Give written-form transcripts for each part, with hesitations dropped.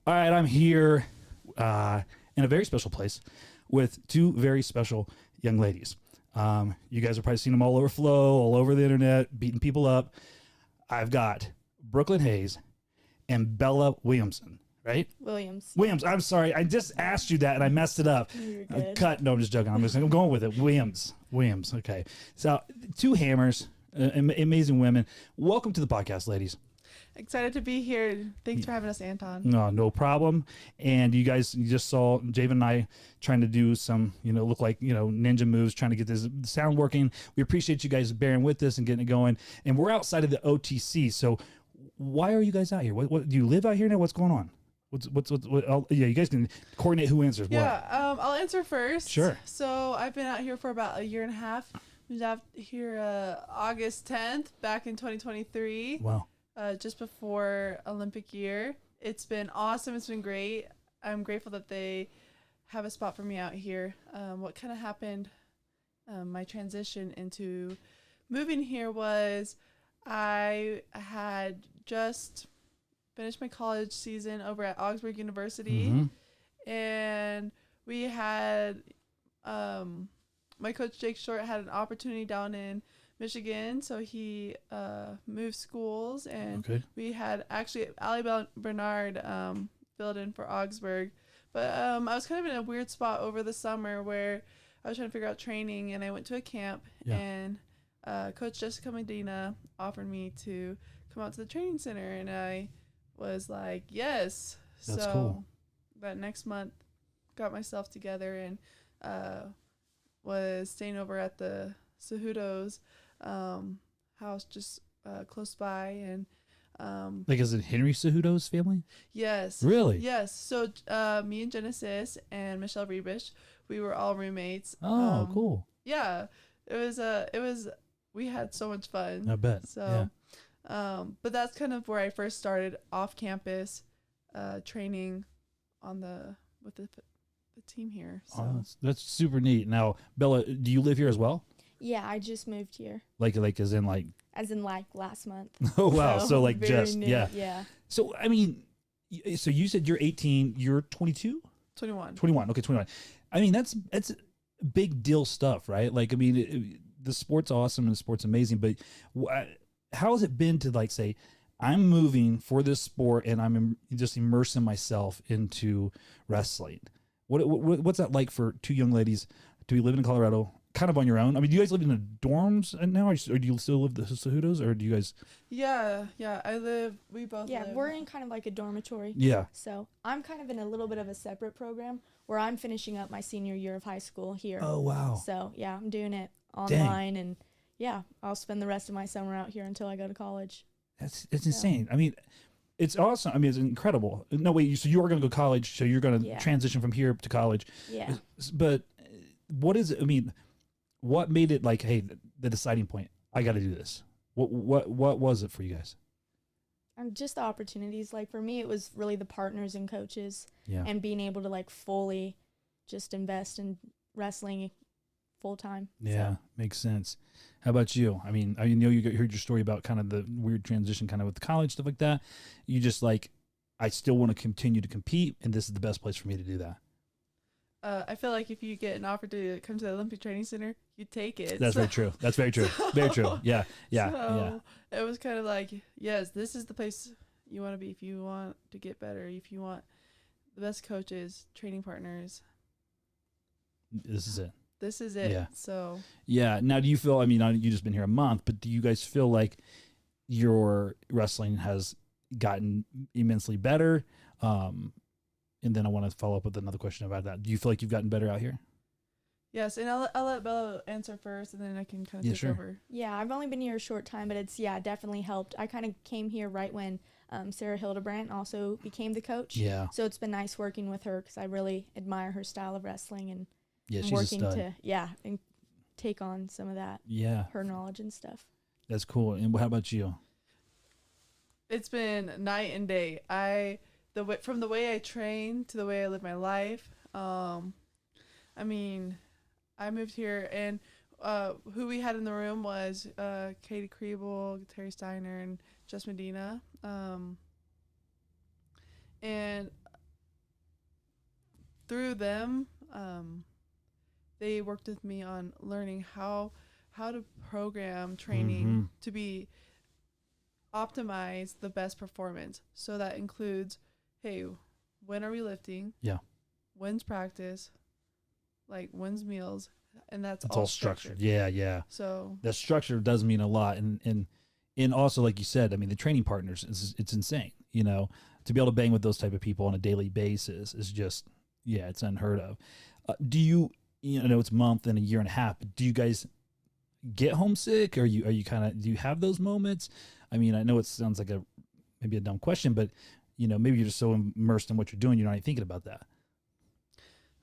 All right, I'm here in a very special place with two very special young ladies. You guys have probably seen them all over Flow, all over the internet, beating people up. I've got Brooklyn Hayes and Bella Williamson, right? Williams. I'm sorry. I just asked you that and I messed it up. You're good. Cut. No, I'm just joking. I'm going with it. Williams. Okay. So two hammers, amazing women. Welcome to the podcast, ladies. Excited to be here. Thanks for having us, Anton. No problem. And you just saw Javen and I trying to do some, look like, ninja moves, trying to get this sound working. We appreciate you guys bearing with us and getting it going. And we're outside of the OTC. So why are you guys out here? What do you live out here now? What's going on? Yeah, you guys can coordinate who answers what. Yeah, I'll answer first. Sure. So I've been out here for about a year and a half. Moved out here August 10th, back in 2023. Wow. Just before Olympic year. It's been awesome. It's been great. I'm grateful that they have a spot for me out here. What kind of happened, my transition into moving here was I had just finished my college season over at Augsburg University. Mm-hmm. And we had, my coach Jake Short had an opportunity down in Michigan, so he moved schools, and we had actually Ali Bernard filled in for Augsburg. But I was kind of in a weird spot over the summer where I was trying to figure out training, and I went to a camp, and Coach Jessica Medina offered me to come out to the training center, and I was like, yes. That's so cool. That next month, got myself together and was staying over at the Cejudo's house just close by, and like, is it Henry Cejudo's family? Yes. Really? Yes. So me and Genesis and Michelle Rebish, we were all roommates. Oh, cool. Yeah, it was we had so much fun. I bet. So but that's kind of where I first started off campus training with the team here. So Oh, that's super neat. Now, Bella, do you live here as well? Yeah, I just moved here. Like as in like last month. Oh wow. So like very just new. yeah. Yeah. So I mean, so you said you're 18, you're 22? 21. 21. Okay, 21. I mean, that's big deal stuff, right? Like, I mean, the sport's awesome and the sport's amazing, but how has it been to like say, I'm moving for this sport and I'm just immersing myself into wrestling? What's that like for two young ladies to be living in Colorado, kind of on your own? I mean, do you guys live in the dorms now, or do you still live the Cejudos, or do you guys? Yeah. We both Yeah, live. we're in kind of like a dormitory. Yeah. So I'm kind of in a little bit of a separate program where I'm finishing up my senior year of high school here. Oh wow. So yeah, I'm doing it online. And yeah, I'll spend the rest of my summer out here until I go to college. It's insane. I mean, it's awesome. I mean, it's incredible. No, wait, so you are going to go to college, so you're going to transition from here to college. Yeah. But what is it? I mean, what made it like, hey, the deciding point, I got to do this? What was it for you guys? Just the opportunities. Like for me, it was really the partners and coaches and being able to like fully just invest in wrestling full time. Yeah, so. Makes sense. How about you? I mean, I know you heard your story about kind of the weird transition kind of with college, stuff like that. You just like, I still want to continue to compete, and this is the best place for me to do that. I feel like if you get an offer to come to the Olympic Training Center, you take it. That's very true. That's very true. Very true. Yeah. So it was kind of like, yes, this is the place you want to be if you want to get better, if you want the best coaches, training partners. This is it. This is it. Yeah. So. Yeah. Now, do you feel, I mean, you just been here a month, but do you guys feel like your wrestling has gotten immensely better? And then I want to follow up with another question about that. Do you feel like you've gotten better out here? Yes, and I'll let Bella answer first, and then I can kind of take over. Yeah, I've only been here a short time, but it's definitely helped. I kind of came here right when Sarah Hildebrandt also became the coach. Yeah. So it's been nice working with her because I really admire her style of wrestling and she's working a stud. and take on some of that. Yeah. Her knowledge and stuff. That's cool. And how about you? It's been night and day. From the way I train to the way I live my life. I mean, I moved here, and who we had in the room was Katie Kriebel, Terry Steiner, and Jess Medina. And through them, they worked with me on learning how to program training to be optimize the best performance. So that includes, hey, when are we lifting? Yeah. When's practice? Like when's meals? And that's all structured. Yeah, yeah. So the structure does mean a lot, and also like you said, I mean the training partners, it's insane. You know, to be able to bang with those type of people on a daily basis is just, yeah, it's unheard of. Do you know it's a month and a year and a half, but do you guys get homesick? Are you kind of, do you have those moments? I mean, I know it sounds like maybe a dumb question, but you know, maybe you're just so immersed in what you're doing, you're not even thinking about that.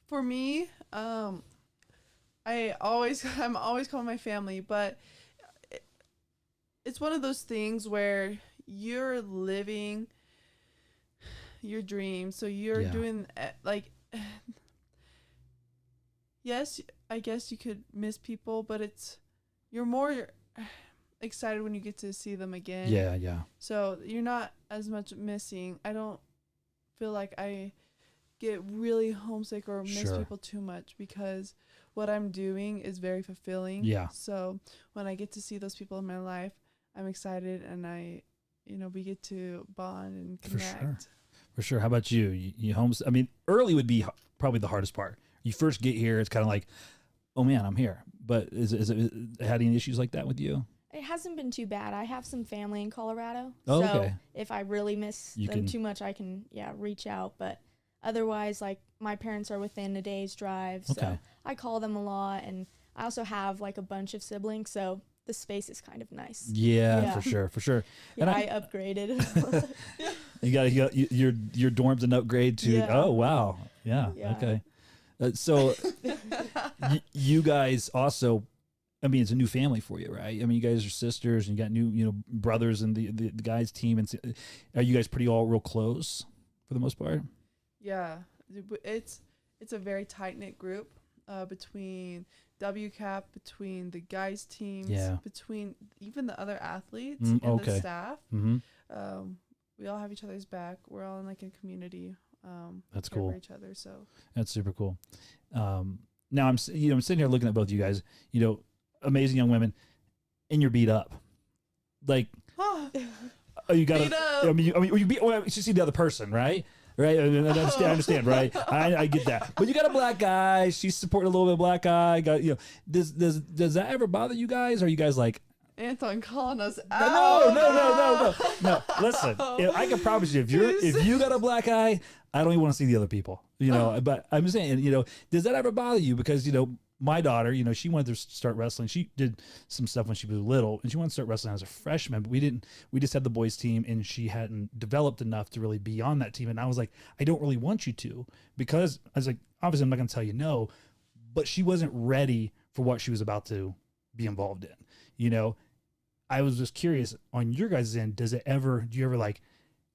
For me, I'm always calling my family, but it's one of those things where you're living your dream. So you're doing like, yes, I guess you could miss people, but you're more excited when you get to see them again. Yeah, yeah. So you're not as much missing. I don't feel like I get really homesick or miss people too much because what I'm doing is very fulfilling. Yeah. So when I get to see those people in my life, I'm excited, and we get to bond and connect. For sure. How about you? You homes? I mean, early would be probably the hardest part. You first get here, it's kind of like, oh man, I'm here. But is it had any issues like that with you? It hasn't been too bad. I have some family in Colorado. Oh, so okay. If I really miss them too much, I can, reach out. But otherwise, like, my parents are within a day's drive. So I call them a lot. And I also have, like, a bunch of siblings. So the space is kind of nice. Yeah. For sure. Yeah, and I upgraded. You got your dorm's an upgrade to, oh, wow. Yeah. Okay. So you guys also, I mean, it's a new family for you, right? I mean, you guys are sisters, and you got new, brothers and the guys team. And are you guys pretty all real close for the most part? Yeah, it's a very tight knit group between WCAP, between the guys teams, between even the other athletes and the staff. Mm-hmm. We all have each other's back. We're all in like a community. That's cool. For each other, so that's super cool. Now I'm sitting here looking at both of you guys. Amazing young women, and you're beat up. Like, you got to. I mean, you beat. Well, you should see the other person, right? Right. I understand. Right. I get that. But you got a black guy. She's supporting a little bit of black guy. Does that ever bother you guys? Are you guys like, Anton calling us out? No. Listen, I can promise you, if you got a black eye, I don't even want to see the other people. But I'm saying, does that ever bother you? Because my daughter, she wanted to start wrestling. She did some stuff when she was little, and she wanted to start wrestling as a freshman. But we just had the boys team, and she hadn't developed enough to really be on that team. And I was like, I don't really want you to, because I was like, obviously I'm not going to tell you no, but she wasn't ready for what she was about to be involved in. I was just curious on your guys' end. Do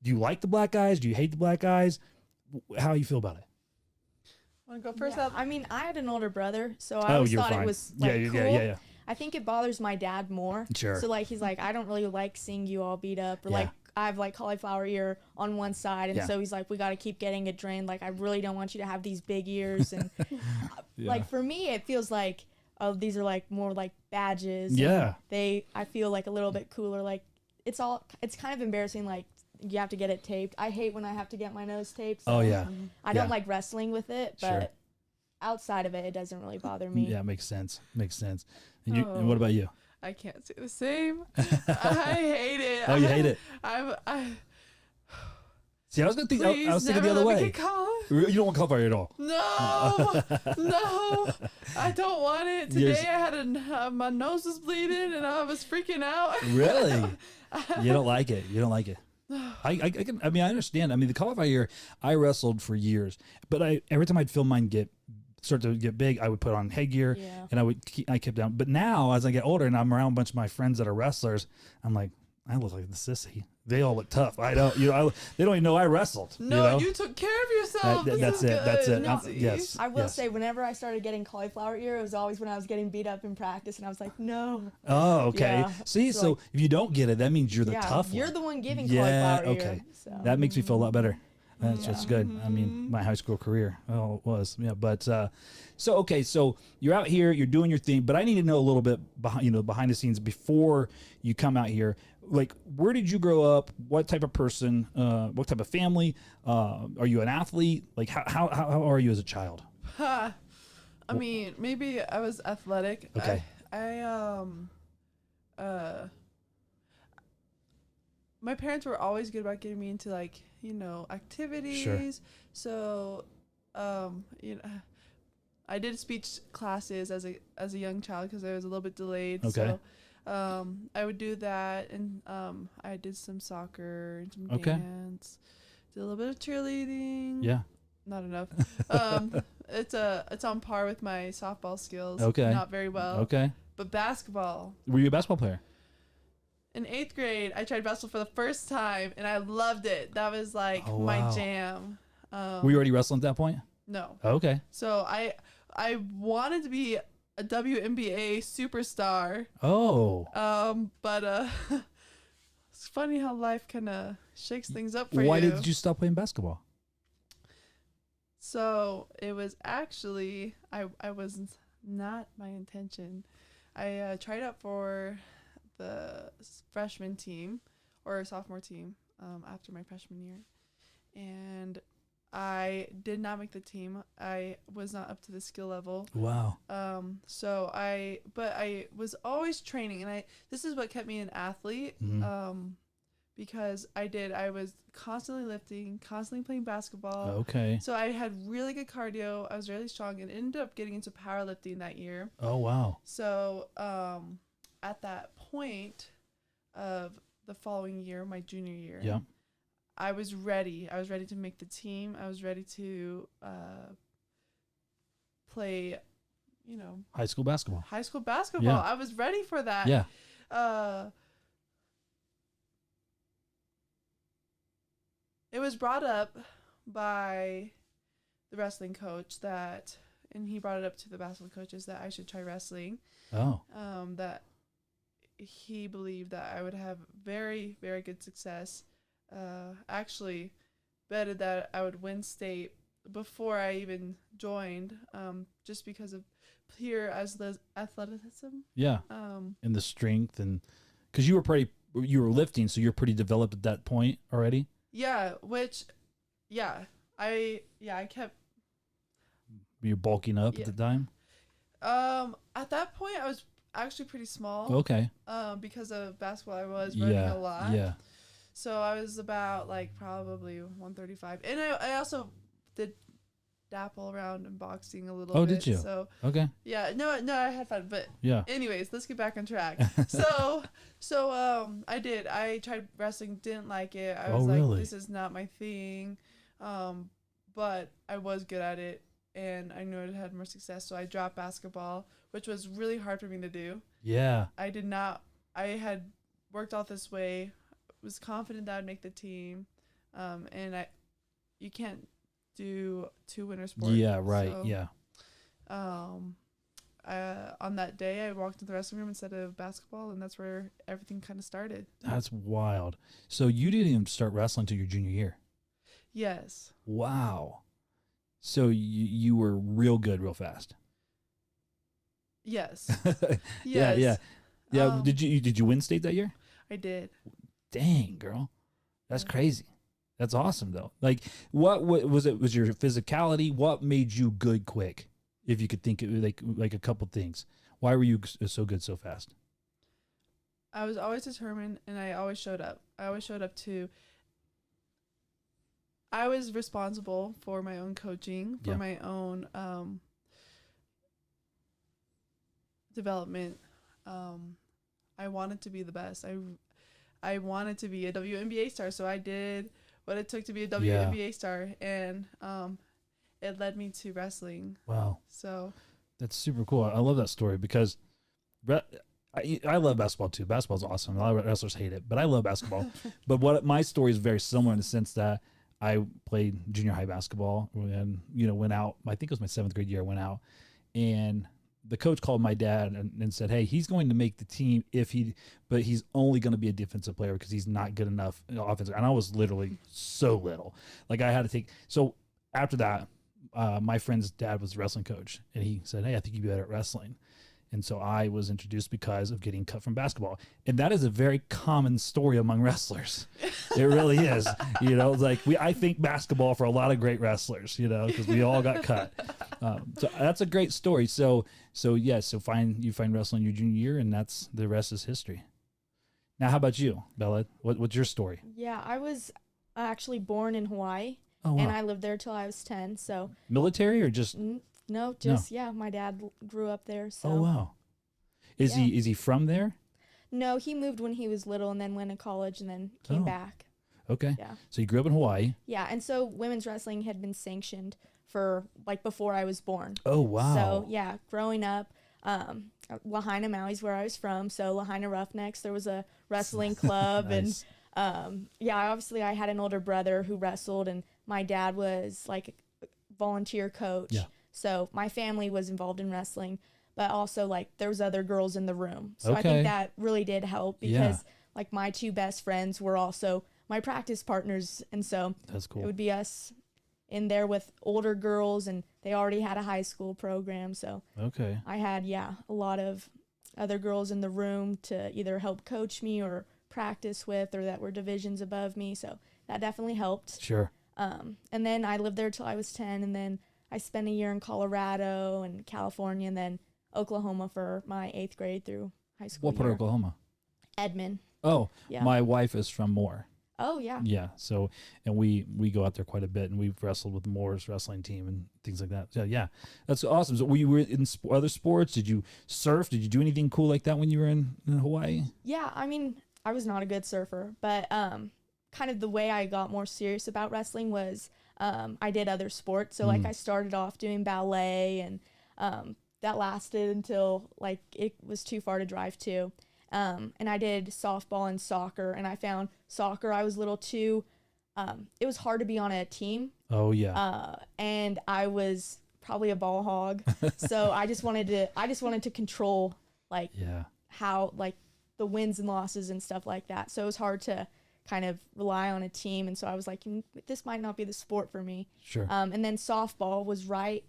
you like the black guys? Do you hate the black guys? How do you feel about it? Want to go first? I mean, I had an older brother, so I always thought it was cool. Yeah. I think it bothers my dad more. Sure. So he's like, I don't really like seeing you all beat up, or like I have like cauliflower ear on one side, and so he's like, we got to keep getting it drained. Like, I really don't want you to have these big ears, and like for me, it feels like, oh, these are like more like badges. Yeah. I feel like a little bit cooler. Like it's kind of embarrassing. Like you have to get it taped. I hate when I have to get my nose taped. So I don't like wrestling with it, but outside of it, it doesn't really bother me. Yeah, makes sense. And and what about you? I can't say the same. I hate it. Oh, you hate it? See, I was gonna think. I was thinking the other way. You don't want cauliflower at all. No, I don't want it. Today I had my nose was bleeding and I was freaking out. Really? You don't like it? I understand. I mean, the cauliflower ear, I wrestled for years, but every time I'd feel mine start to get big, I would put on headgear and I kept down. But now as I get older and I'm around a bunch of my friends that are wrestlers, I'm like, I look like the sissy. They all look tough. I don't, they don't even know I wrestled. No, you took care of yourself. That's it. No, yes. I will say, whenever I started getting cauliflower ear, it was always when I was getting beat up in practice, and I was like, no. Oh, okay. Yeah. See, so if you don't get it, that means you're the tough one. You're the one giving cauliflower ear. Okay. So. That makes me feel a lot better. That's good. I mean, my high school career, it was. Yeah, but so you're out here, you're doing your thing, but I need to know a little bit behind the scenes before you come out here. Like, where did you grow up? What type of person? What type of family? Are you an athlete? Like, how are you as a child? I mean, maybe I was athletic. Okay. My parents were always good about getting me into activities. Sure. So, I did speech classes as a young child because I was a little bit delayed. Okay. So, I would do that, and I did some soccer and some dance. Did a little bit of cheerleading. Yeah. Not enough. It's on par with my softball skills. Okay. Not very well. Okay. But basketball. Were you a basketball player? In 8th grade, I tried basketball for the first time, and I loved it. That was my jam. Were you already wrestling at that point? No. Okay. So I wanted to be a WNBA superstar. Oh. But it's funny how life kind of shakes things up for you. Why did you stop playing basketball? So it was actually I was not my intention. I tried out for the freshman team or sophomore team after my freshman year, and I did not make the team. I was not up to the skill level. Wow. So I was always training, and this is what kept me an athlete. Because I was constantly lifting, constantly playing basketball. Okay. So I had really good cardio. I was really strong, and ended up getting into powerlifting that year. Oh, wow. So at that point of the following year, my junior year, yeah, I was ready. I was ready to make the team. I was ready to play, high school basketball. Yeah. I was ready for that. Yeah. It was brought up by the wrestling coach and he brought it up to the basketball coaches that I should try wrestling. Oh. That he believed that I would have very, very good success. Actually betted that I would win state before I even joined, just because of pure athleticism. Yeah. And the strength, and because you were lifting, so you're pretty developed at that point already. Yeah, I kept. You're bulking up at the time? At that point, I was actually pretty small. Okay. Because of basketball, I was running a lot. Yeah. So I was about probably 135, and I also did dapple around in boxing a little bit. Oh, did you? So okay. Yeah, no, I had fun, but yeah. Anyways, let's get back on track. So I did. I tried wrestling, didn't like it. I was really? This is not my thing. But I was good at it, and I knew it had more success. So I dropped basketball, which was really hard for me to do. Yeah. I had worked out this way, was confident that I'd make the team, and you can't do two winter sports. Yeah, right. So, yeah. On that day, I walked into the wrestling room instead of basketball, and that's where everything kind of started. That's wild. So you didn't even start wrestling until your junior year? Yes. Wow. So you were real good real fast? Yes. Yes. Yeah. Did you win state that year? I did. Dang, girl. That's crazy. That's awesome, though. Like, what was it? Was your physicality? What made you good quick? If you could think of like a couple things. Why were you so good so fast? I was always determined, and I always showed up. I was responsible for my own coaching, for my own development. I wanted to be the best. I wanted to be a WNBA star, so I did what it took to be a WNBA star, and it led me to wrestling. Wow. So that's super cool. I love that story because I love basketball too. Basketball's awesome. A lot of wrestlers hate it, but I love basketball. But my story is very similar in the sense that I played junior high basketball and went out. I think it was my 7th grade year. I went out, and the coach called my dad and said, hey, he's going to make the team but he's only going to be a defensive player because he's not good enough offensive. And I was literally so little. Like I had to so after that, my friend's dad was a wrestling coach, and he said, hey, I think you'd be better at wrestling. And so I was introduced because of getting cut from basketball. And that is a very common story among wrestlers. It really is. Like I think basketball for a lot of great wrestlers, because we all got cut. So that's a great story. So you find wrestling your junior year, and that's the rest is history. Now, how about you, Bella? What's your story? Yeah, I was actually born in Hawaii. Oh, wow. And I lived there till I was 10. So military or just yeah, my dad grew up there. So. Oh, wow. Is he from there? No, he moved when he was little and then went to college and then came back. Okay. Yeah. So you grew up in Hawaii. Yeah, and so women's wrestling had been sanctioned for before I was born. Oh, wow. So yeah, growing up, Lahaina, Maui's where I was from. So Lahaina Roughnecks, there was a wrestling club. Nice. And obviously I had an older brother who wrestled, and my dad was like a volunteer coach. Yeah. So my family was involved in wrestling, but also like there was other girls in the room. So I think that really did help because like my two best friends were also my practice partners. And so that's cool. It would be us in there with older girls, and they already had a high school program. So I had, a lot of other girls in the room to either help coach me or practice with, or that were divisions above me. So that definitely helped. Sure. And then I lived there till I was 10, and then I spent a year in Colorado and California, and then Oklahoma for my 8th grade through high school. What part of Oklahoma? Edmond. Oh, yeah. My wife is from Moore. Oh, yeah. Yeah. So, and we go out there quite a bit, and we've wrestled with Moore's wrestling team and things like that. So, yeah, that's awesome. So, were you in other sports? Did you surf? Did you do anything cool like that when you were in Hawaii? Yeah. I mean, I was not a good surfer, but kind of the way I got more serious about wrestling was I did other sports. So, like, I started off doing ballet, and that lasted until, like, it was too far to drive to. And I did softball and soccer, and I found soccer, I was a little too, it was hard to be on a team. Oh, yeah. And I was probably a ball hog. So I just wanted to control, like, how, like, the wins and losses and stuff like that. So it was hard to kind of rely on a team. And so I was like, this might not be the sport for me. Sure. And then softball was right.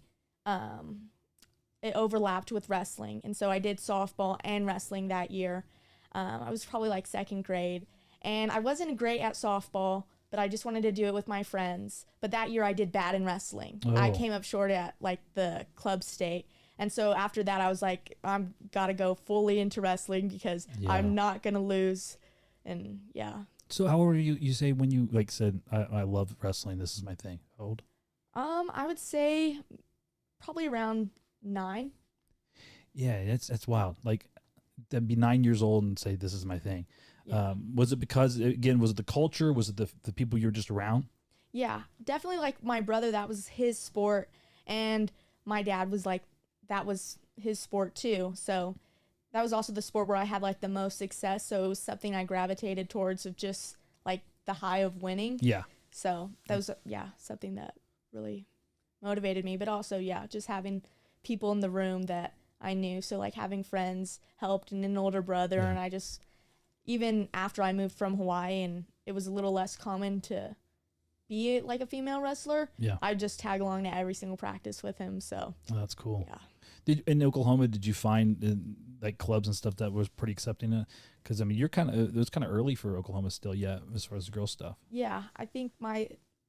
It overlapped with wrestling. And so I did softball and wrestling that year. I was probably like 2nd grade, and I wasn't great at softball, but I just wanted to do it with my friends. But that year I did bad in wrestling. Oh. I came up short at like the club state. And so after that I was like, I'm gotta go fully into wrestling because I'm not gonna lose. And yeah. So how old were you say when you like said, I love wrestling, this is my thing? How old? I would say probably around 9. Yeah, that's wild. Like, to be 9 years old and say, this is my thing. Yeah. Was it because, again, was it the culture? Was it the people you're just around? Yeah, definitely. Like my brother, that was his sport. And my dad was like, that was his sport too. So that was also the sport where I had like the most success. So it was something I gravitated towards, of just like the high of winning. Yeah. So that was, something that really motivated me. But also, just having people in the room that I knew. So like having friends helped, and an older brother. And I just, even after I moved from Hawaii and it was a little less common to be like a female wrestler, I just tag along to every single practice with him. So that's cool. Yeah. In Oklahoma, did you find like clubs and stuff that was pretty accepting? Because I mean, it was kind of early for Oklahoma still, as far as the girl stuff. Yeah, I think my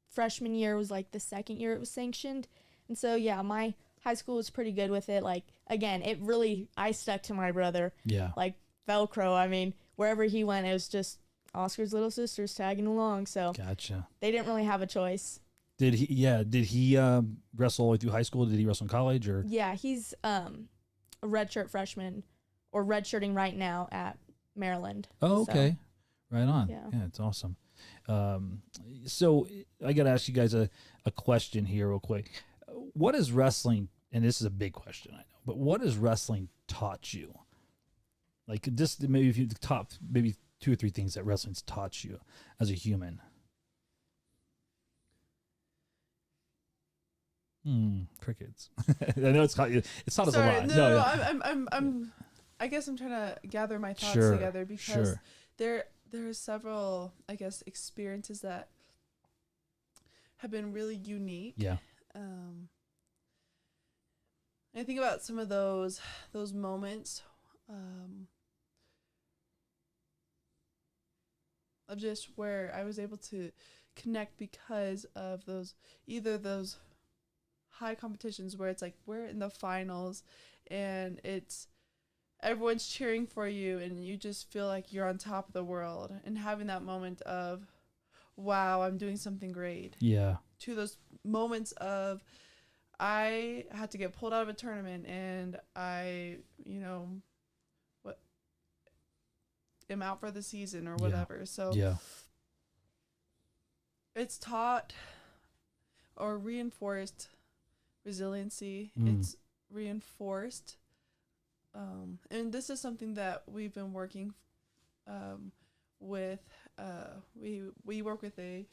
freshman year was like the 2nd year it was sanctioned, and so my high school was pretty good with it. Like, again, I stuck to my brother. Yeah. Like Velcro. I mean, wherever he went, it was just Oscar's little sisters tagging along. So gotcha. They didn't really have a choice. Did he wrestle all the way through high school? Did he wrestle in college or? Yeah, he's a redshirt freshman, or redshirting right now at Maryland. Oh, okay. So, right on. Yeah, it's awesome. So I got to ask you guys a question here real quick. What is wrestling, and this is a big question, I know, but what has wrestling taught you? Like, just maybe if you top maybe 2 or 3 things that wrestling's taught you as a human. Crickets. I know it's taught us a lot. No. I guess I'm trying to gather my thoughts together because there are several, I guess, experiences that have been really unique. Yeah. I think about some of those moments of just where I was able to connect because of those high competitions where it's like we're in the finals and it's everyone's cheering for you and you just feel like you're on top of the world, and having that moment of, wow, I'm doing something great. Yeah. To those moments of, I had to get pulled out of a tournament and I, am out for the season or whatever. So it's taught or reinforced resiliency. It's reinforced. And this is something that we've been working with. We work with a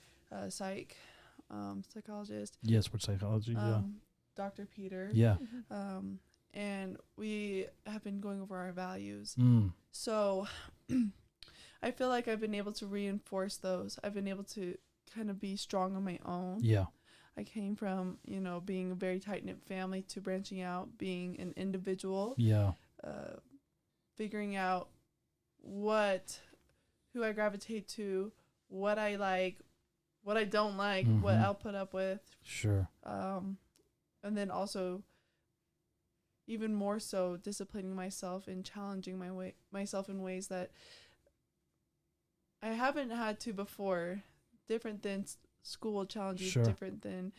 psychologist. Yeah, sports psychology. Dr. Peter. Yeah. And we have been going over our values. Mm. So I feel like I've been able to reinforce those. I've been able to kind of be strong on my own. Yeah. I came from, being a very tight-knit family to branching out, being an individual. Yeah. Figuring out who I gravitate to, what I like, what I don't like, what I'll put up with. Sure. And then also, even more so, disciplining myself and challenging myself in ways that I haven't had to before. Different than school will challenge you. Sure. Different than,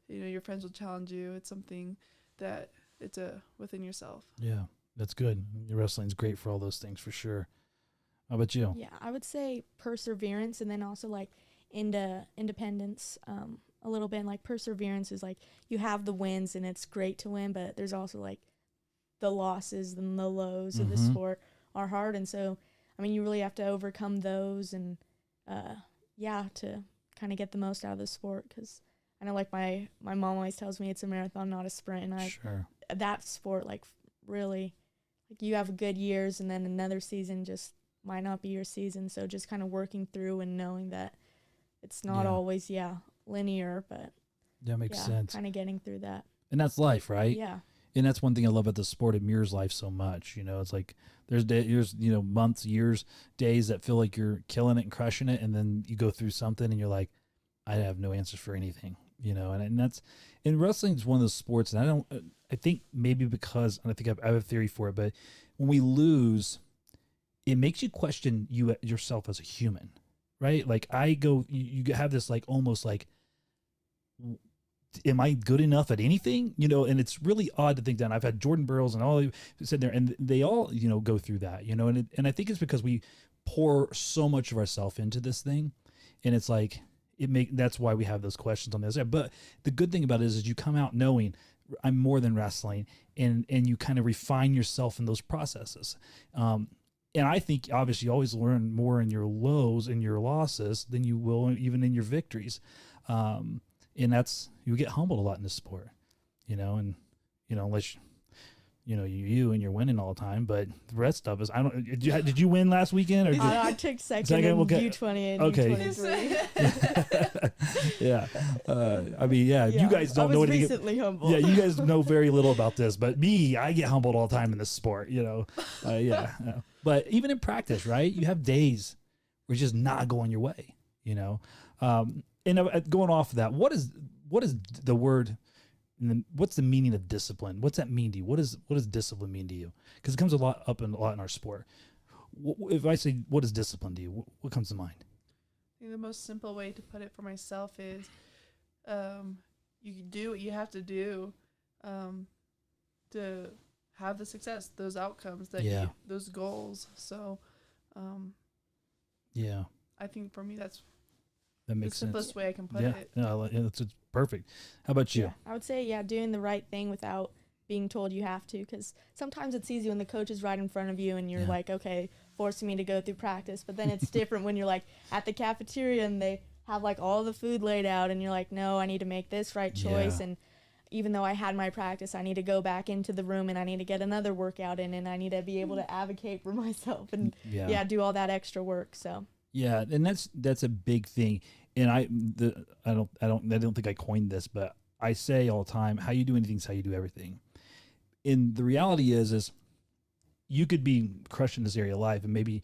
your friends will challenge you. It's something that it's within yourself. Yeah, that's good. Your wrestling's great for all those things for sure. How about you? Yeah, I would say perseverance, and then also like independence. A little bit like perseverance is like you have the wins and it's great to win, but there's also like the losses and the lows of the sport are hard, and so you really have to overcome those and to kind of get the most out of the sport, because I know like my mom always tells me it's a marathon, not a sprint, and that sport like really like you have good years and then another season just might not be your season, so just kind of working through and knowing that it's not always linear, but that makes sense. Kind of getting through that. And that's life, right? Yeah. And that's one thing I love about the sport. It mirrors life so much. It's like there's months, years, days that feel like you're killing it and crushing it, and then you go through something and you're like, I have no answers for anything. And wrestling is one of those sports, and I think maybe because, and I think I have a theory for it, but when we lose, it makes you question yourself as a human, right? Like you have this like almost like, am I good enough at anything? And it's really odd to think that. I've had Jordan Burroughs and all sitting there, and they all, go through that, and I think it's because we pour so much of ourselves into this thing, and it's like, that's why we have those questions on this. But the good thing about it is you come out knowing I'm more than wrestling, and you kind of refine yourself in those processes. And I think obviously you always learn more in your lows and your losses than you will even in your victories. And that's, you get humbled a lot in this sport, and, unless, you and you're winning all the time, but the rest of us, did you win last weekend? Or I took second in U20 and U23. Yeah. You guys don't know anything. Recently humbled. Yeah, you guys know very little about this, but me, I get humbled all the time in this sport, But even in practice, right? You have days where it's just not going your way, And going off of that, what is the word? And what's the meaning of discipline? What's that mean to you? What does discipline mean to you? Because it comes a lot in our sport. If I say, what is discipline to you? What comes to mind? I think the most simple way to put it for myself is, you do what you have to do, to have the success, those outcomes those goals. So, I think for me that makes the simplest way I can put it. Yeah, it's perfect. How about you? Yeah, I would say, doing the right thing without being told you have to, because sometimes it's easy when the coach is right in front of you and you're like, okay, forcing me to go through practice. But then it's different when you're like at the cafeteria and they have like all the food laid out and you're like, no, I need to make this right choice. And even though I had my practice, I need to go back into the room and I need to get another workout in, and I need to be able to advocate for myself and do all that extra work. So yeah, and that's a big thing. And I don't think I coined this, but I say all the time, how you do anything is how you do everything. And the reality is you could be crushing this area of life and maybe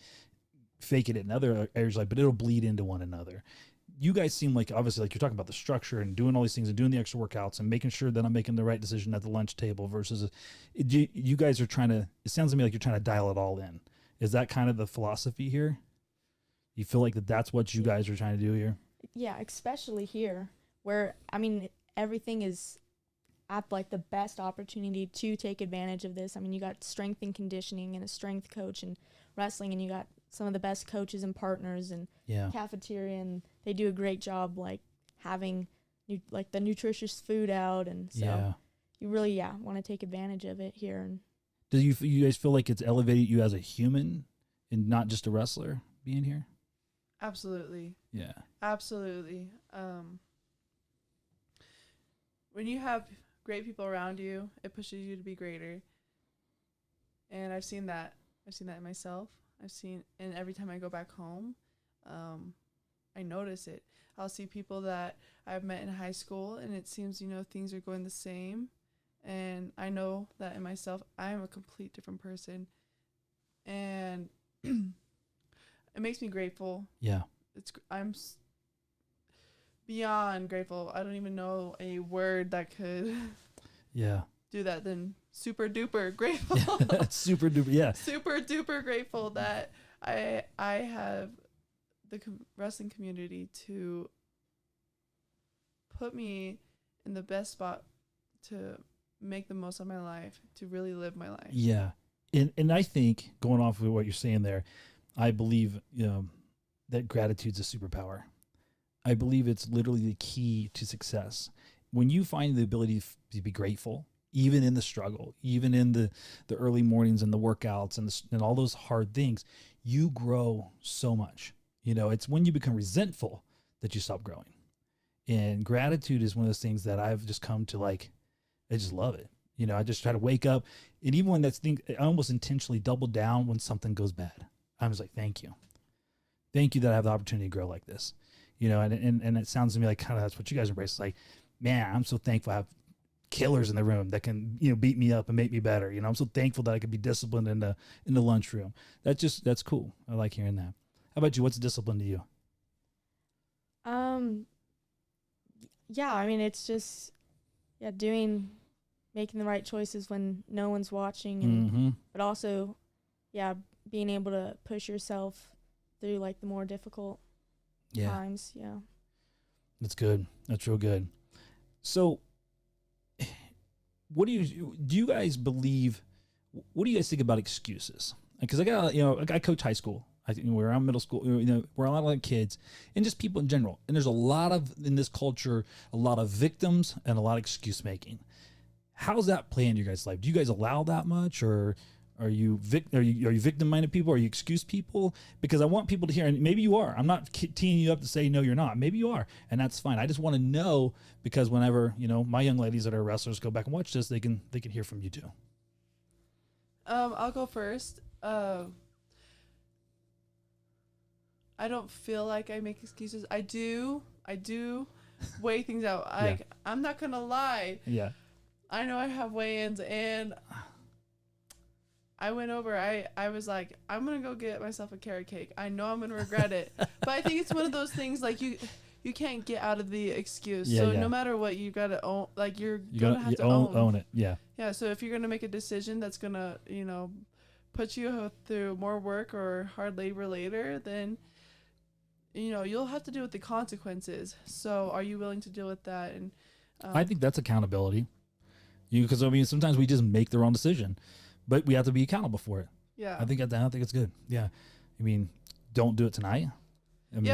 fake it in other areas of life, but it'll bleed into one another. You guys seem like, obviously, like you're talking about the structure and doing all these things and doing the extra workouts and making sure that I'm making the right decision at the lunch table versus you guys are trying to, it sounds to me like you're trying to dial it all in. Is that kind of the philosophy here? You feel like that's what you guys are trying to do here? Yeah, especially here where, I mean, everything is at like the best opportunity to take advantage of this. I mean, you got strength and conditioning and a strength coach and wrestling, and you got some of the best coaches and partners and cafeteria, and they do a great job like having like the nutritious food out, and so you really want to take advantage of it here. And do you guys feel like it's elevated you as a human and not just a wrestler being here? Absolutely. Yeah. Absolutely. When you have great people around you, it pushes you to be greater. And I've seen that. I've seen that in myself. And every time I go back home, I notice it. I'll see people that I've met in high school, and it seems, things are going the same. And I know that in myself, I am a complete different person. And it makes me grateful. Yeah. I'm beyond grateful. I don't even know a word that could do that than super duper grateful. Super duper, yeah. Super duper grateful that I have the wrestling community to put me in the best spot to make the most of my life, to really live my life. Yeah. And I think, going off of what you're saying there, I believe that gratitude's a superpower. I believe it's literally the key to success. When you find the ability to be grateful, even in the struggle, even in the early mornings and the workouts and all those hard things, you grow so much. It's when you become resentful that you stop growing. And gratitude is one of those things that I've just come to like, I just love it. I just try to wake up, and even when I almost intentionally double down when something goes bad. I was like, thank you that I have the opportunity to grow like this, and it sounds to me like kind of that's what you guys embrace. It's like, man, I'm so thankful I have killers in the room that can, beat me up and make me better. I'm so thankful that I could be disciplined in the lunchroom. That's cool. I like hearing that. How about you? What's discipline to you? Yeah, I mean, it's just, making the right choices when no one's watching, and but also, being able to push yourself through like the more difficult times. Yeah. That's good. That's real good. So do you guys believe, what do you guys think about excuses? Because I coach high school. We're around middle school, we're a lot of kids and just people in general. And there's a lot of, in this culture, a lot of victims and a lot of excuse making. How's that play in your guys' life? Do you guys allow that much, or are you victim-minded people? Are you excuse people? Because I want people to hear, and maybe you are. I'm not teeing you up to say no, you're not. Maybe you are, and that's fine. I just want to know, because whenever my young ladies that are wrestlers go back and watch this, they can hear from you too. I'll go first. I don't feel like I make excuses. I do weigh things out. I'm not gonna lie. Yeah. I know I have weigh-ins, and I went over, I was like, I'm going to go get myself a carrot cake. I know I'm going to regret it. But I think it's one of those things, like, you can't get out of the excuse. No matter what, you got to own, like, you're going to have to own it. Yeah. Yeah, so if you're going to make a decision that's going to, put you through more work or hard labor later, then, you'll have to deal with the consequences. So are you willing to deal with that? And I think that's accountability. Because sometimes we just make the wrong decision, but we have to be accountable for it. Yeah. I think it's good. Yeah. Don't do it tonight. But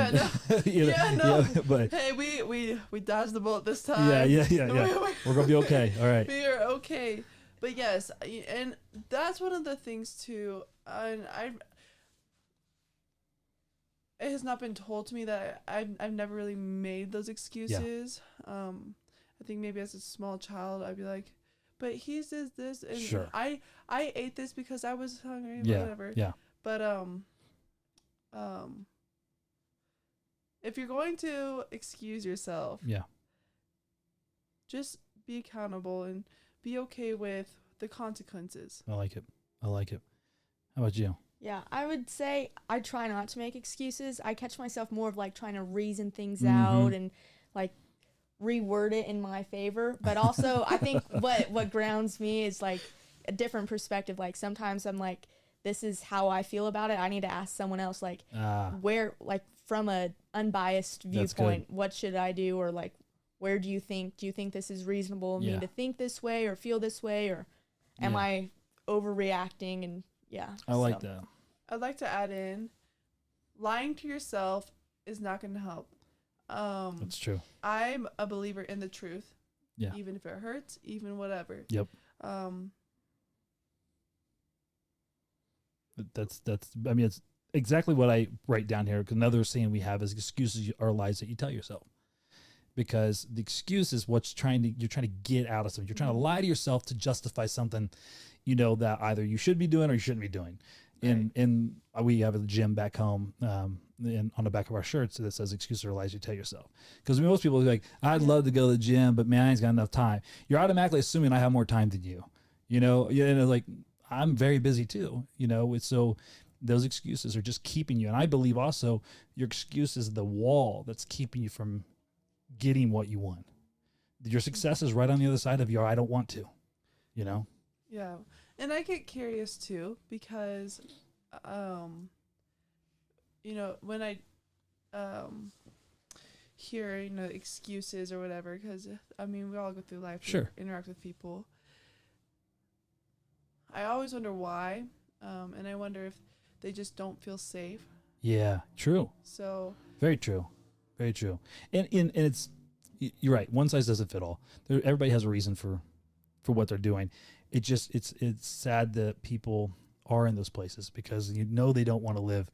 hey, we dodged the bullet this time. Yeah. We're gonna be okay. All right. We are okay. But yes, and that's one of the things too. And it has not been told to me that I've never really made those excuses. I think maybe as a small child, I'd be like, but he says this, and Sure. I ate this because I was hungry, whatever. Yeah. But if you're going to excuse yourself, just be accountable and be okay with the consequences. I like it. How about you? Yeah, I would say I try not to make excuses. I catch myself more of like trying to reason things out and like reword it in my favor. But also I think what grounds me is like a different perspective. Like sometimes I'm like, this is how I feel about it. I need to ask someone else like where, like from a unbiased viewpoint, what should I do? Or like, where do you think this is reasonable of me to think this way or feel this way? Or am I overreacting? And I like that. I'd like to add in, lying to yourself is not going to help. That's true. I'm a believer in the truth. Yeah. Even if it hurts, even whatever. Yep. That's I mean, it's exactly what I write down here. Another saying we have is excuses are lies that you tell yourself. Because the excuse is you're trying to get out of something. You're trying to lie to yourself to justify something, that either you should be doing or you shouldn't be doing. And we have a gym back home, and on the back of our shirts that says excuses are lies you tell yourself. Because most people are like, I'd love to go to the gym, but man, I ain't got enough time. You're automatically assuming I have more time than you. Like I'm very busy too. So those excuses are just keeping you. And I believe also your excuse is the wall that's keeping you from getting what you want. Your success is right on the other side of your I don't want to. Yeah. And I get curious too, because when I hear excuses or whatever, because I mean we all go through life, sure, interact with people, I always wonder why, and I wonder if they just don't feel safe. Yeah, true. So very true. And it's, you're right, one size doesn't fit all. Everybody has a reason for what they're doing. It's sad that people are in those places because they don't want to live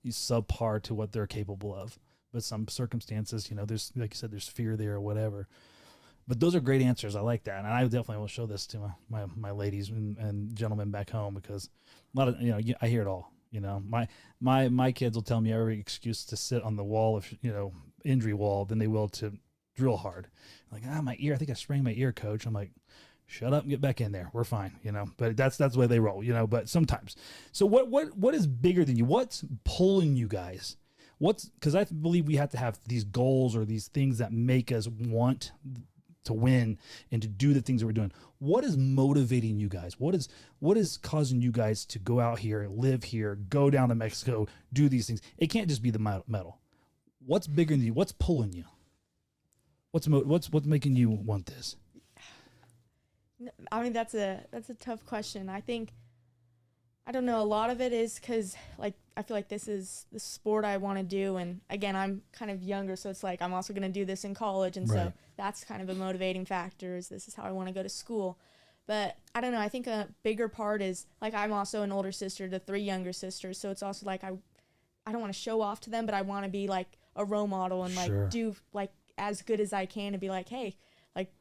subpar to what they're capable of. But some circumstances, there's, like you said, there's fear there or whatever. But those are great answers. I like that. And I definitely will show this to my ladies and gentlemen back home, because a lot of, I hear it all. My kids will tell me every excuse to sit on the wall of, injury wall than they will to drill hard. Like, my ear, I think I sprained my ear, coach. I'm like, shut up and get back in there. We're fine, but that's the way they roll, but sometimes. So what is bigger than you? What's pulling you guys? Because I believe we have to have these goals or these things that make us want to win and to do the things that we're doing. What is motivating you guys? What is causing you guys to go out here, live here, go down to Mexico, do these things? It can't just be the medal. What's bigger than you? What's pulling you? What's making you want this? I mean, that's a tough question. I think, I don't know, a lot of it is because, like, I feel like this is the sport I want to do. And again, I'm kind of younger, so it's like I'm also going to do this in college. And so that's kind of a motivating factor, is this is how I want to go to school. But I don't know, I think a bigger part is, like, I'm also an older sister to 3 younger sisters. So it's also like I don't want to show off to them, but I want to be like a role model and like do like as good as I can and be like, hey, like,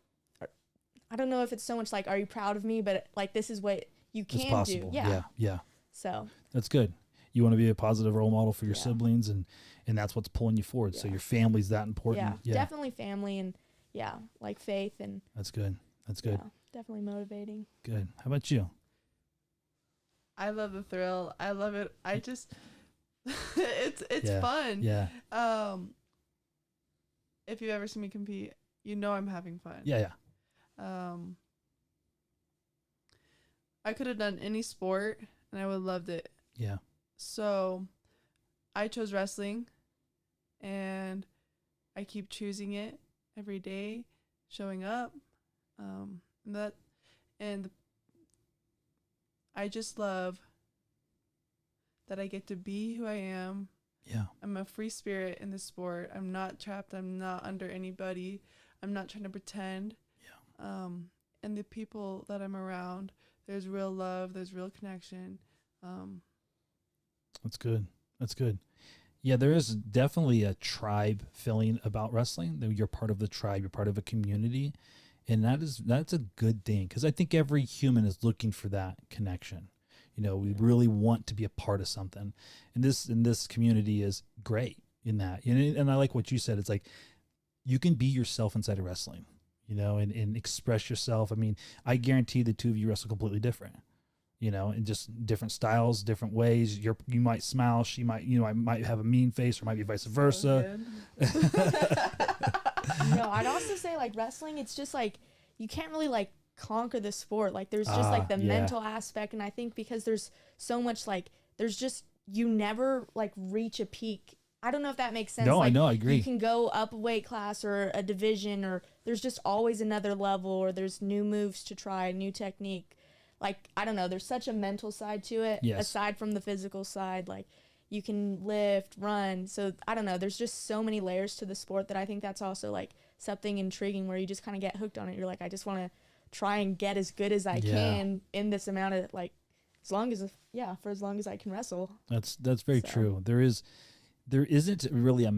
I don't know if it's so much like, are you proud of me? But like, this is what you can do. Yeah. So that's good. You want to be a positive role model for your siblings, and that's what's pulling you forward. So your family's that important. Yeah, definitely family, and like faith, and that's good. Yeah, definitely motivating. Good. How about you? I love the thrill. I love it. I just it's fun. Yeah. If you've ever seen me compete, I'm having fun. Yeah. I could have done any sport and I would have loved it. Yeah. So I chose wrestling, and I keep choosing it every day, showing up. I just love that I get to be who I am. Yeah. I'm a free spirit in the sport. I'm not trapped. I'm not under anybody. I'm not trying to pretend. Yeah. And the people that I'm around, there's real love. There's real connection. That's good. Yeah, there is definitely a tribe feeling about wrestling. That you're part of the tribe, you're part of a community, and that's a good thing because I think every human is looking for that connection. You know, we really want to be a part of something, and this community is great in that. And I like what you said. It's like you can be yourself inside of wrestling, you know, and express yourself. I mean, I guarantee the two of you wrestle completely different. You know, in just different styles, different ways. You might smile, she might, you know, I might have a mean face, or might be vice versa. No, I'd also say like wrestling, it's just like you can't really like conquer the sport. Like there's just like the mental aspect, and I think because there's so much like there's just you never like reach a peak. I don't know if that makes sense. No, like, I know, I agree. You can go up a weight class or a division, or there's just always another level, or there's new moves to try, new technique. Like, I don't know, there's such a mental side to it, aside from the physical side. Like, you can lift, run. So, I don't know, there's just so many layers to the sport that I think that's also, like, something intriguing where you just kind of get hooked on it. You're like, I just want to try and get as good as I can in this amount of, like, for as long as I can wrestle. That's very true. There isn't really I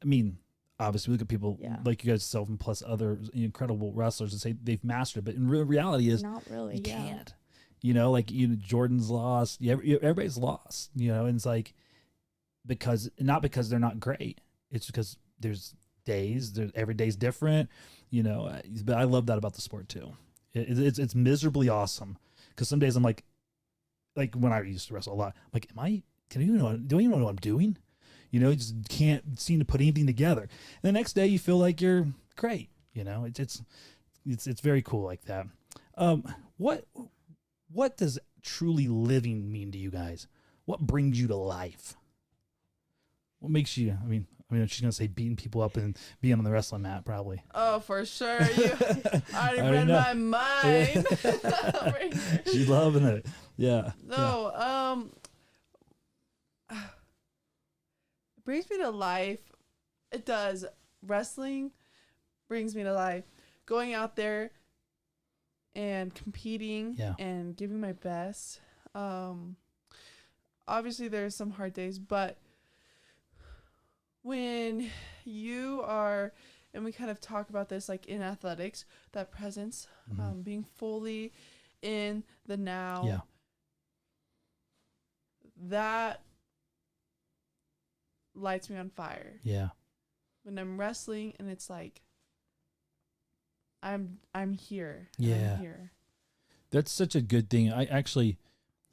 mean, obviously, we look at people like you guys yourself and plus other incredible wrestlers and say they've mastered it, but in reality is not really. You can't. You know, like Jordan's lost. Everybody's lost. You know, and it's like not because they're not great. It's because there's days. Every day's different. You know, but I love that about the sport too. It's miserably awesome because some days I'm like when I used to wrestle a lot. I'm like, do I even know what I'm doing? You know, you just can't seem to put anything together. And the next day you feel like you're great. You know, it's very cool like that. What does truly living mean to you guys? What brings you to life? What makes you, I mean, she's going to say beating people up and being on the wrestling mat, probably. Oh, for sure. You already read my mind. She's loving it. Yeah. No, it brings me to life. It does. Wrestling brings me to life. Going out there and competing and giving my best. Obviously there's some hard days, but when you are, and we kind of talk about this like in athletics, that presence, being fully in the now, that lights me on fire. Yeah. When I'm wrestling and it's like, I'm here. Yeah. I'm here. That's such a good thing. I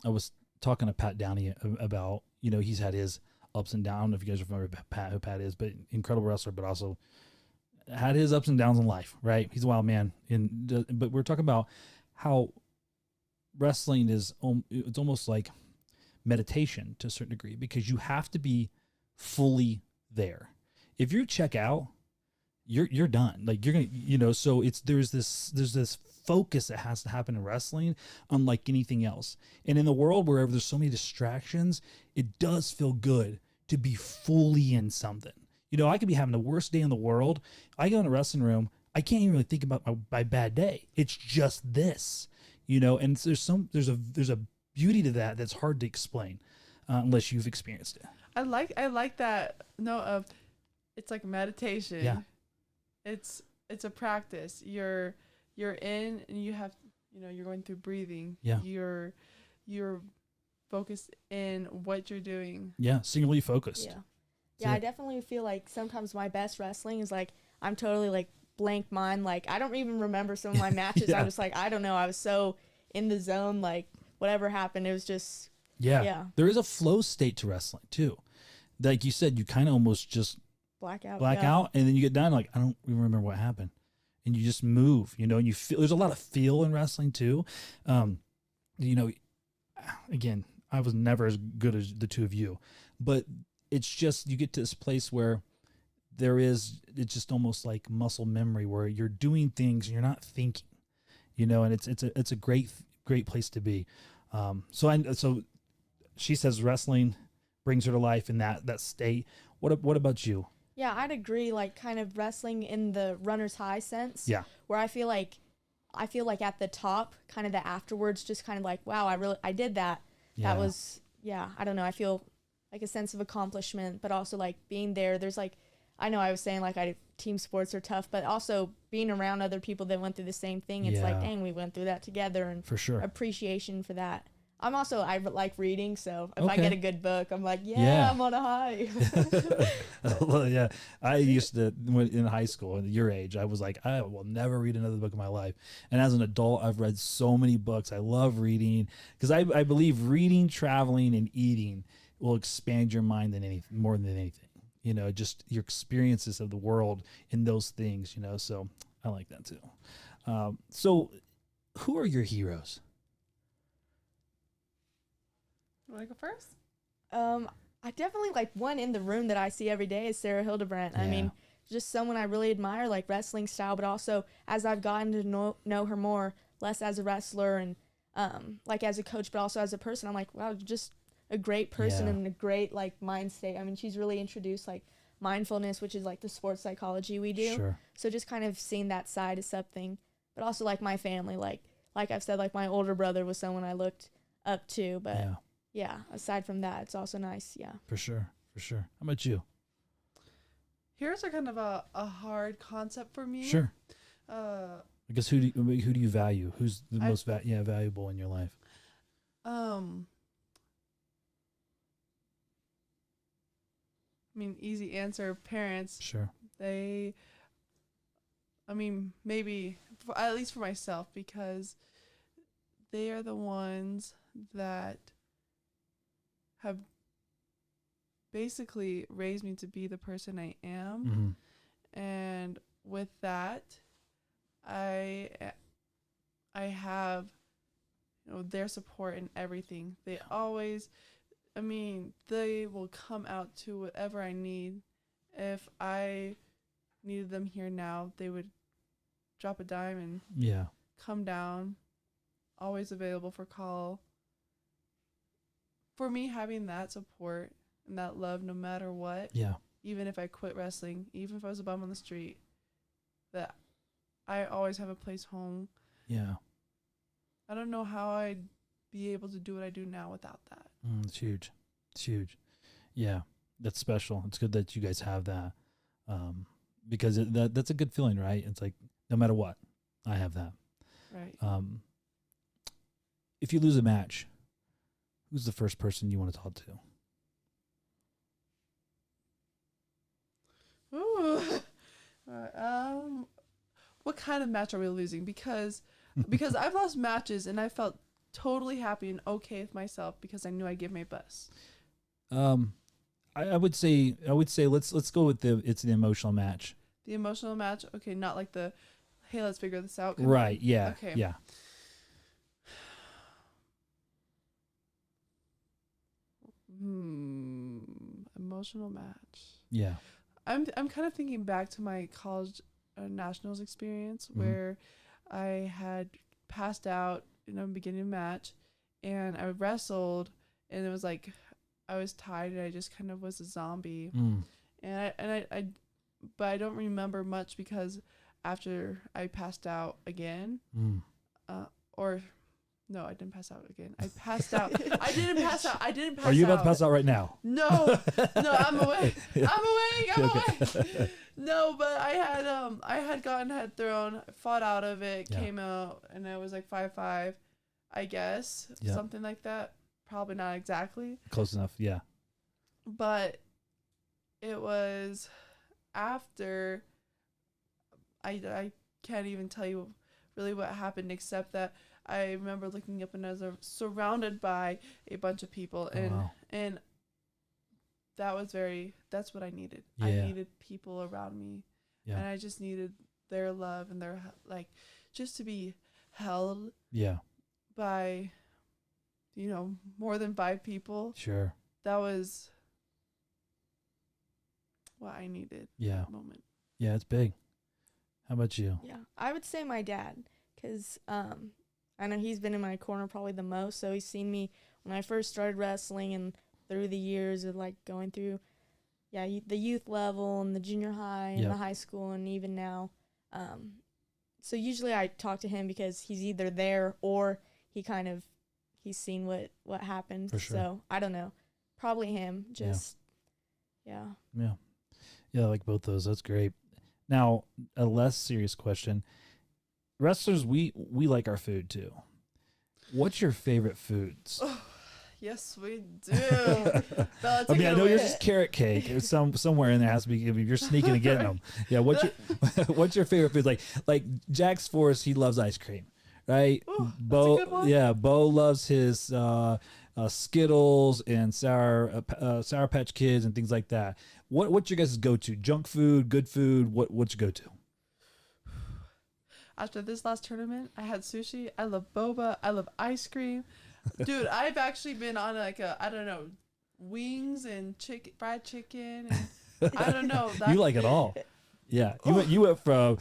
was talking to Pat Downey about, you know, he's had his ups and downs. If you guys remember who Pat is, but incredible wrestler, but also had his ups and downs in life, right? He's a wild man. But we're talking about how wrestling is, it's almost like meditation to a certain degree because you have to be fully there. If you check out, you're done. Like you're gonna, you know. So there's this focus that has to happen in wrestling, unlike anything else. And in the world where there's so many distractions, it does feel good to be fully in something. You know, I could be having the worst day in the world. I go in a wrestling room, I can't even really think about my bad day. It's just this, you know. And there's a beauty to that that's hard to explain unless you've experienced it. I like that note of it's like meditation. Yeah. It's a practice. You're in and you have, you know, you're going through breathing. Yeah. You're focused in what you're doing. Yeah, singularly focused. Yeah. Yeah, I definitely feel like sometimes my best wrestling is like I'm totally like blank mind. Like I don't even remember some of my matches. I'm just like, I don't know. I was so in the zone, like whatever happened, it was just yeah. There is a flow state to wrestling too. Like you said, you kind of almost just black out, and then you get down like I don't even remember what happened, and you just move, you know. And you feel there's a lot of feel in wrestling too. You know, again, I was never as good as the two of you, but it's just you get to this place where it's just almost like muscle memory where you're doing things and you're not thinking, you know. And it's a great place to be. So she says wrestling brings her to life in that state. What about you? Yeah, I'd agree. Like kind of wrestling in the runner's high sense. Yeah. Where I feel like at the top, kind of the afterwards, just kind of like, wow, I did that. Yeah. That was, I don't know. I feel like a sense of accomplishment, but also like being there. There's like, I know I was saying like team sports are tough, but also being around other people that went through the same thing. It's like, dang, we went through that together, and for sure appreciation for that. I like reading, so if I get a good book, I'm like, I'm on a high. Well, yeah, I used to, in high school, at your age, I was like, I will never read another book in my life. And as an adult, I've read so many books. I love reading because I believe reading, traveling, and eating will expand your mind more than anything. You know, just your experiences of the world in those things, you know, so I like that too. So who are your heroes? Want to go first? I definitely like one in the room that I see every day is Sarah Hildebrandt. Yeah. I mean, just someone I really admire, like wrestling style, but also as I've gotten to know her more, less as a wrestler and like as a coach, but also as a person, I'm like, wow, just a great person and a great like mind state. I mean, she's really introduced like mindfulness, which is like the sports psychology we do. Sure. So just kind of seeing that side of something, but also like my family, like I've said, like my older brother was someone I looked up to, but yeah, aside from that, it's also nice. Yeah. For sure. How about you? Heroes are kind of a hard concept for me. Sure. I guess who do you value? Who's the most valuable in your life? I mean, easy answer, parents. Sure. Maybe at least for myself, because they are the ones that have basically raised me to be the person I am. Mm-hmm. And with that, I have, their support in everything. They always, they will come out to whatever I need. If I needed them here now, they would drop a dime and come down, always available for call. For me, having that support and that love no matter what, even if I quit wrestling, even if I was a bum on the street, that I always have a place home. Yeah. I don't know how I'd be able to do what I do now without that. It's huge. Yeah, that's special. It's good that you guys have that, because that's a good feeling, right? It's like, no matter what, I have that. Right. If you lose a match, who's the first person you want to talk to? Ooh. What kind of match are we losing? Because I've lost matches and I felt totally happy and okay with myself because I knew I gave my best. I would say let's go with it's the emotional match. The emotional match, okay, not like the hey, let's figure this out. Right? Yeah. Okay. Yeah. Emotional match. Yeah. I'm kind of thinking back to my college nationals experience where I had passed out in a beginning match and I wrestled and it was like I was tired and I just kind of was a zombie. And but I don't remember much because after I passed out again, or no, I didn't pass out again. I passed out. I didn't pass out. Are you about to pass out right now? No, I'm awake. I'm awake. No, but I had gotten head thrown, fought out of it, came out, and it was like 5-5, I guess, something like that. Probably not exactly. Close enough, yeah. But it was after. I can't even tell you really what happened except that I remember looking up and I was surrounded by a bunch of people and that's what I needed. I needed people around me and I just needed their love and their just to be held by more than 5 people. Sure. That was what I needed at that moment. Yeah, it's big. How about you? Yeah, I would say my dad, because I know he's been in my corner probably the most. So he's seen me when I first started wrestling and through the years of like going through, the youth level and the junior high and the high school and even now. So usually I talk to him because he's either there or he's seen what happened. For sure. So I don't know. probably him. Just yeah. I like both those. That's great. Now, a less serious question. Wrestlers, we like our food too. What's your favorite foods? Yes, we do. I mean, I know yours is carrot cake. There's somewhere in there has to be. You're sneaking and getting them. Yeah. What's your favorite food? Like Jack's Force, he loves ice cream, right? Ooh, Bo, that's a good one. yeah. Bo loves his Skittles and Sour Patch Kids and things like that. What's your guys' go-to? Junk food, good food? What's your go-to? After this last tournament, I had sushi. I love boba. I love ice cream. Dude, I've actually been on like I don't know, wings and fried chicken. And I don't know. You like it all. Yeah. You went from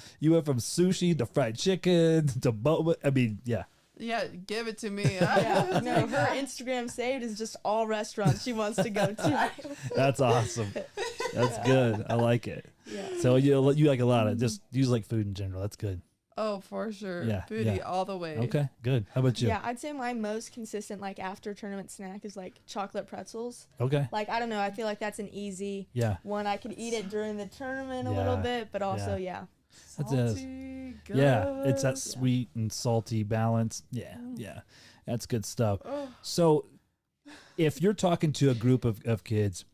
sushi to fried chicken to boba. I mean, yeah. Yeah, give it to me. Yeah, no, her Instagram saved is just all restaurants she wants to go to. That's awesome. That's good. I like it. Yeah. So you like a lot of you just like food in general. That's good. Oh, for sure. Yeah, Foodie all the way. Okay, good. How about you? Yeah, I'd say my most consistent like after tournament snack is like chocolate pretzels. Okay. Like I don't know, I feel like that's an easy one. I could eat it during the tournament a little bit, but also Salty, good. Yeah, it's that sweet and salty balance. Yeah, yeah. That's good stuff. Oh. So if you're talking to a group of kids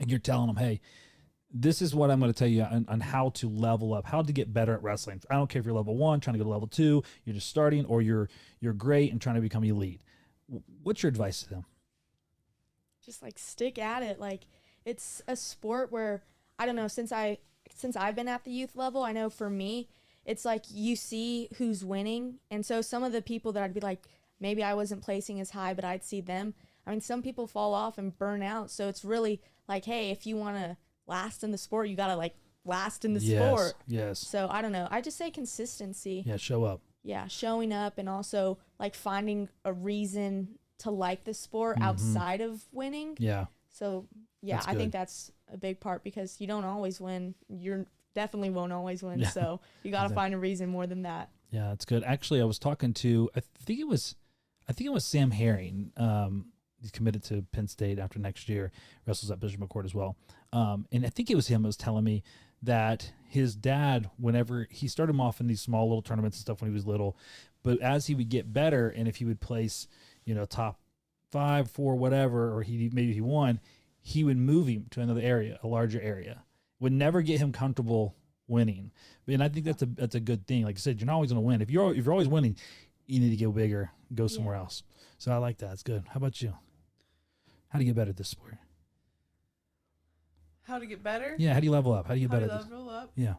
and you're telling them, hey, this is what I'm going to tell you on how to level up, how to get better at wrestling. I don't care if you're level 1, trying to go to level 2, you're just starting, or you're great and trying to become elite. What's your advice to them? Just like stick at it. Like it's a sport where I don't know, since I've been at the youth level, I know for me, it's like you see who's winning. And so some of the people that I'd be like, maybe I wasn't placing as high, but I'd see them. I mean, some people fall off and burn out. So it's really like, hey, if you want to last in the sport, you got to like last in the sport. Yes. So I don't know. I just say consistency. Yeah, show up. Yeah, showing up and also like finding a reason to like the sport outside of winning. Yeah. So yeah, I think that's a big part because you don't always win. You're definitely won't always win. Yeah. So you got to find a reason more than that. Yeah, that's good. Actually, I was talking to, I think it was Sam Herring. He's committed to Penn State after next year, wrestles at Bishop McCourt as well. And I think it was him who was telling me that his dad, whenever he started him off in these small little tournaments and stuff when he was little, but as he would get better and if he would place, top 5, 4, whatever, or maybe he won, he would move him to another area, a larger area. Would never get him comfortable winning. And I think that's a good thing. Like I said, you're not always going to win. If you're always winning, you need to get bigger, go somewhere else. So I like that. It's good. How about you? How do you get better at this sport? How to get better? Yeah, how do you level up? How do you get better at this? Level up? Yeah.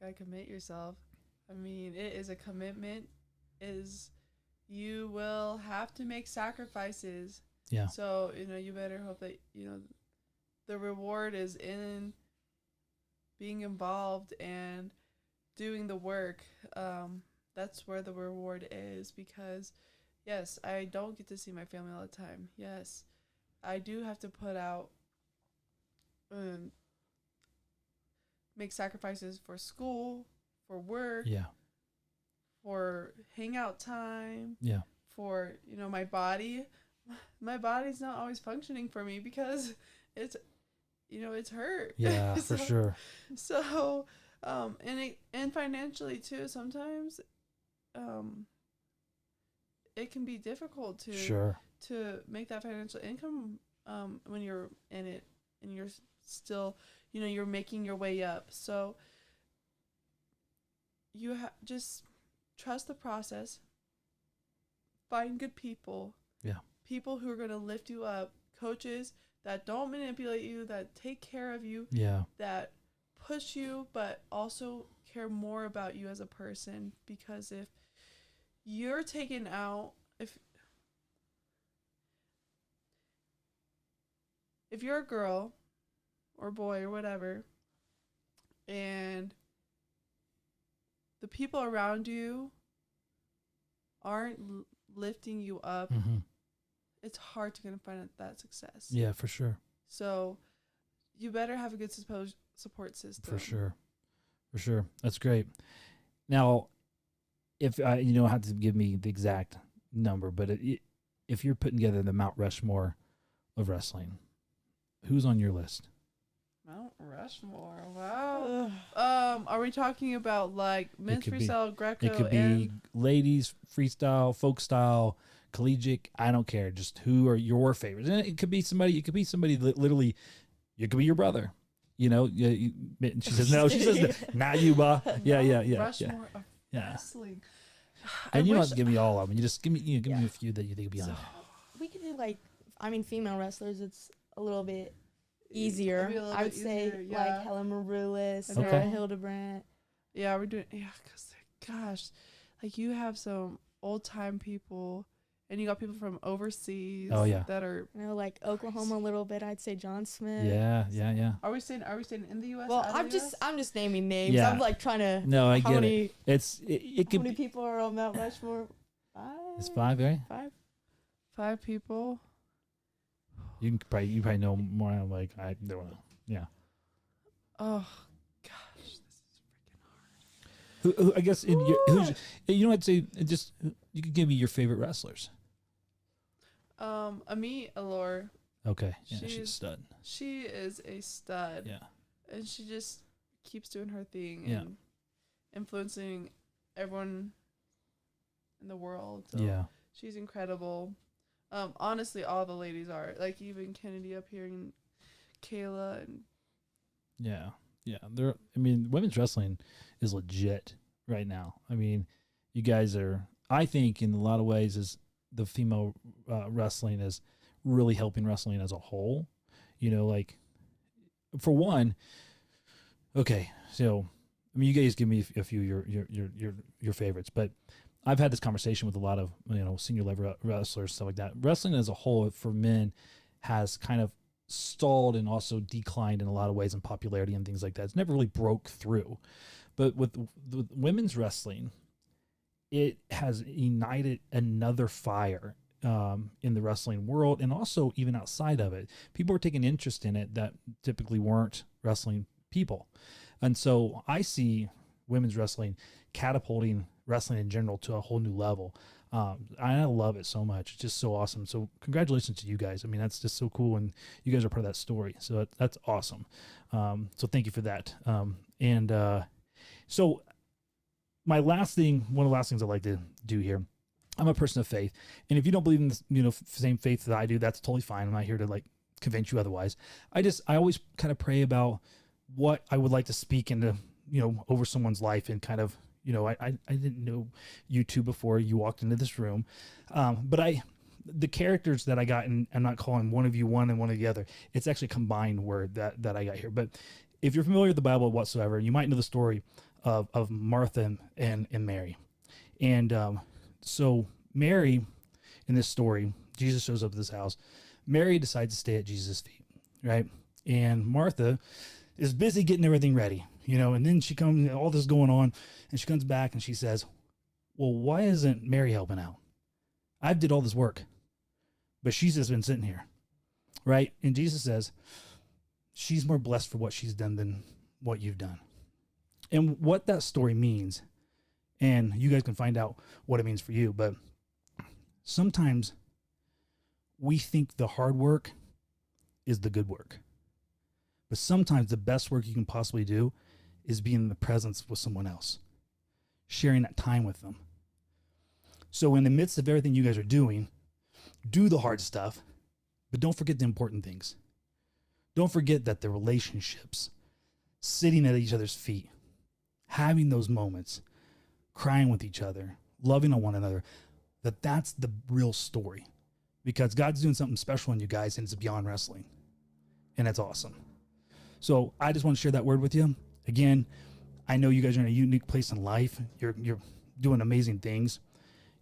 Gotta commit yourself. I mean, it is a commitment. You will have to make sacrifices. Yeah. So, you better hope that, the reward is in being involved and doing the work. That's where the reward is because, yes, I don't get to see my family all the time. Yes, I do have to put out, make sacrifices for school, for work, for hangout time, for, my body. My body's not always functioning for me because it's hurt. Yeah, for sure. So, and financially too, sometimes, it can be difficult to make that financial income, when you're in it and you're still, you're making your way up. So you just trust the process, find good people. Yeah. People who are going to lift you up, coaches that don't manipulate you, that take care of you, that push you, but also care more about you as a person. Because if you're taken out, if you're a girl or boy or whatever, and the people around you aren't lifting you up, it's hard to find that success. Yeah, for sure. So you better have a good support system. For sure. That's great. Now, if you don't have to give me the exact number, but if you're putting together the Mount Rushmore of wrestling, who's on your list? Mount Rushmore. Wow. Are we talking about like men's freestyle, Greco? It could be ladies freestyle, folk style, collegiate. I don't care. Just who are your favorites? And it could be somebody. It could be somebody that literally. It could be your brother. You know. She says no. She says not you, ba. Yeah. Rushmore of wrestling. And you don't have to give me all of them. You just give me me a few that you think would be on. We could do female wrestlers. It's a little bit easier. I would say like Helen Maroulis, Sarah Hildebrandt. Yeah, we're doing because gosh, like you have some old time people, and you got people from overseas. Oh yeah, that are like Oklahoma a little bit. I'd say John Smith. Yeah. Are we staying in the U.S.? Well, I'm just naming names. Yeah. I'm like trying to. No, I get it. It could. How many people are on Mount Rushmore? 5. It's 5, right? 5 people. You probably know more. I'm like, I don't know. Yeah. Oh gosh, this is freaking hard. Who I guess I'd say just you could give me your favorite wrestlers. Amit Allure. Okay. Yeah, she's a stud. She is a stud. Yeah. And she just keeps doing her thing and influencing everyone in the world. So she's incredible. Honestly, all the ladies are, like, even Kennedy up here and Kayla and women's wrestling is legit right now. I mean, you guys are, I think in a lot of ways is the female wrestling is really helping wrestling as a whole. You know, like for one, okay, so I mean, you guys give me a few your favorites, but I've had this conversation with a lot of senior level wrestlers, stuff like that. Wrestling as a whole for men has kind of stalled and also declined in a lot of ways in popularity and things like that. It's never really broke through, but with women's wrestling, it has ignited another fire in the wrestling world and also even outside of it. People are taking interest in it that typically weren't wrestling people, and so I see women's wrestling catapulting wrestling in general to a whole new level. I love it so much. It's just so awesome. So congratulations to you guys. I mean, that's just so cool. And you guys are part of that story. So that's awesome. So thank you for that. So one of the last things I like to do here, I'm a person of faith. And if you don't believe in the same faith that I do, that's totally fine. I'm not here to like convince you otherwise. I always kind of pray about what I would like to speak into, over someone's life and kind of, I didn't know you two before you walked into this room. But the characters that I got, and I'm not calling one of you one and one of the other, it's actually a combined word that I got here. But if you're familiar with the Bible whatsoever, you might know the story of Martha and Mary. And so Mary, in this story, Jesus shows up at this house. Mary decides to stay at Jesus' feet, right? And Martha is busy getting everything ready, and then she comes, all this is going on, and she comes back and she says, well, why isn't Mary helping out? I did all this work, but she's just been sitting here, right? And Jesus says, she's more blessed for what she's done than what you've done. And what that story means, and you guys can find out what it means for you, but sometimes we think the hard work is the good work. But sometimes the best work you can possibly do is be in the presence with someone else, sharing that time with them. So in the midst of everything you guys are doing, do the hard stuff, but don't forget the important things. Don't forget that the relationships, sitting at each other's feet, having those moments, crying with each other, loving on one another, that's the real story. Because God's doing something special in you guys, and it's beyond wrestling. And that's awesome. So I just want to share that word with you. Again, I know you guys are in a unique place in life. You're doing amazing things,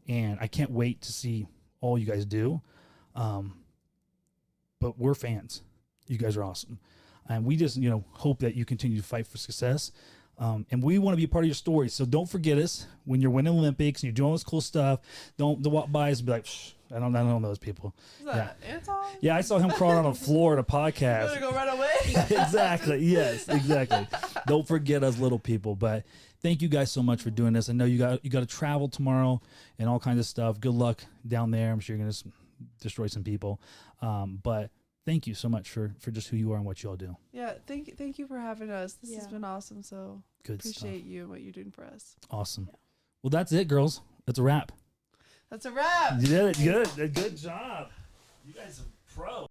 and I can't wait to see all you guys do. But we're fans. You guys are awesome. And we just, hope that you continue to fight for success. And we want to be a part of your story. So don't forget us when you're winning Olympics and you're doing all this cool stuff. Don't walk by us and be like, I don't know those people. Is that Anton? Yeah, I saw him crawling on the floor at a podcast. You're gonna go right away? Exactly. Yes, exactly. Don't forget us little people. But thank you guys so much for doing this. I know you got to travel tomorrow and all kinds of stuff. Good luck down there. I'm sure you're gonna destroy some people. But thank you so much for just who you are and what you all do. Yeah, thank you for having us. This has been awesome. So good appreciate stuff. you and what you're doing for us. Awesome. Yeah. Well, that's it, girls. That's a wrap. That's a wrap. You did it. Good. Good job. You guys are pros.